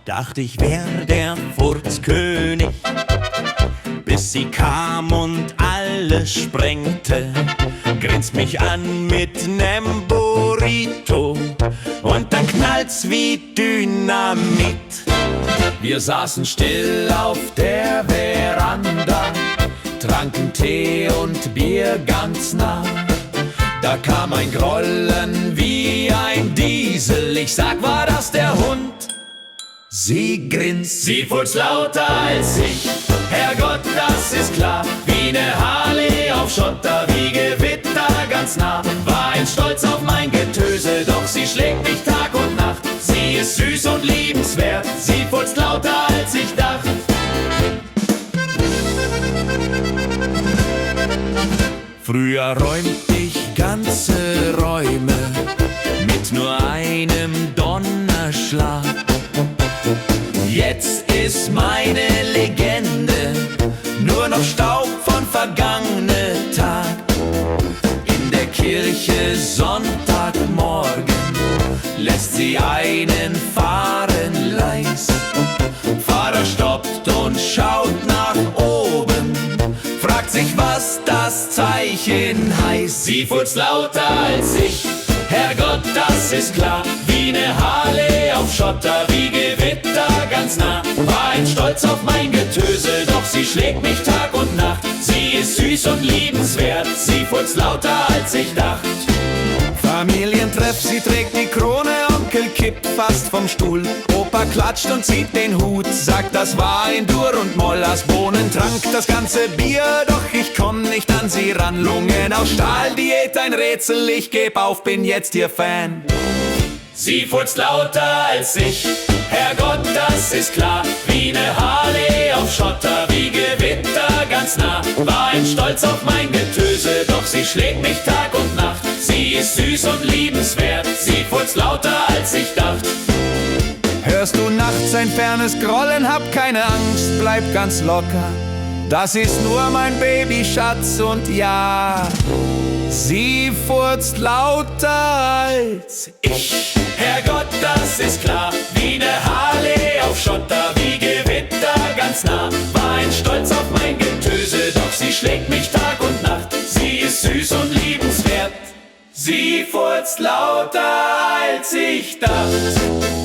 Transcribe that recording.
dacht ich wär der Furzkönig, bis sie kam und alles sprengte, grinst mich an mit nem Burrito und dann knallt's wie Dynamit. Wir saßen still auf der Veranda, tranken Tee und Bier ganz nah. Da kam ein Grollen wie ein Diesel, ich sag, war das der Hund? Sie grinst, sie furzt lauter als ich, Herrgott, das ist klar, wie ne Harley auf Schotter, wie Gewitter ganz nah. War ein Stolz auf mein Getöse, doch sie schlägt mich Tag und Nacht. Sie ist süß und liebenswert, sie furzt lauter als ich dacht. Früher räumt ich ganze Räume mit nur einem Donnerschlag. Jetzt ist meine Legende nur noch Staub von vergangenen Tag. In der Kirche Sonntagmorgen lässt sie einen fahren leis. Pfarrer stoppt und schaut nach oben, fragt sich, was das Zeichen heißt. Sie furzt lauter als ich, Herrgott, das ist klar, wie ne Harley auf Schotter, wie Gewitter ganz nah. War ein Stolz auf mein Getöse, doch sie schlägt mich Tag und Nacht. Sie ist süß und liebenswert, sie furzt lauter als ich dacht. Familientreff, sie trägt die Krone, Onkel kippt fast vom Stuhl. Opa klatscht und zieht den Hut, sagt, das war ein Dur und Moll aus Bohnen, trank das ganze Bier, doch ich komm nicht an sie ran. Lungen aus Stahl, Diät ein Rätsel, ich geb auf, bin jetzt ihr Fan. Sie furzt lauter als ich, Herrgott, das ist klar, wie ne Harley auf Schotter, wie Gewitter ganz nah. War ein Stolz auf mein Getöse, doch sie schlägt mich Tag und Nacht. Sie ist süß und liebenswert, sie furzt lauter als ich dacht. Hörst du nachts ein fernes Grollen, hab keine Angst, bleib ganz locker. Das ist nur mein Babyschatz und ja, sie furzt lauter als ich. Herrgott, das ist klar, wie ne Harley auf Schotter, wie Gewitter ganz nah. War ein Stolz auf mein Getöse, doch sie schlägt mich Tag und Nacht. Sie ist süß und liebenswert, sie furzt lauter als ich dacht.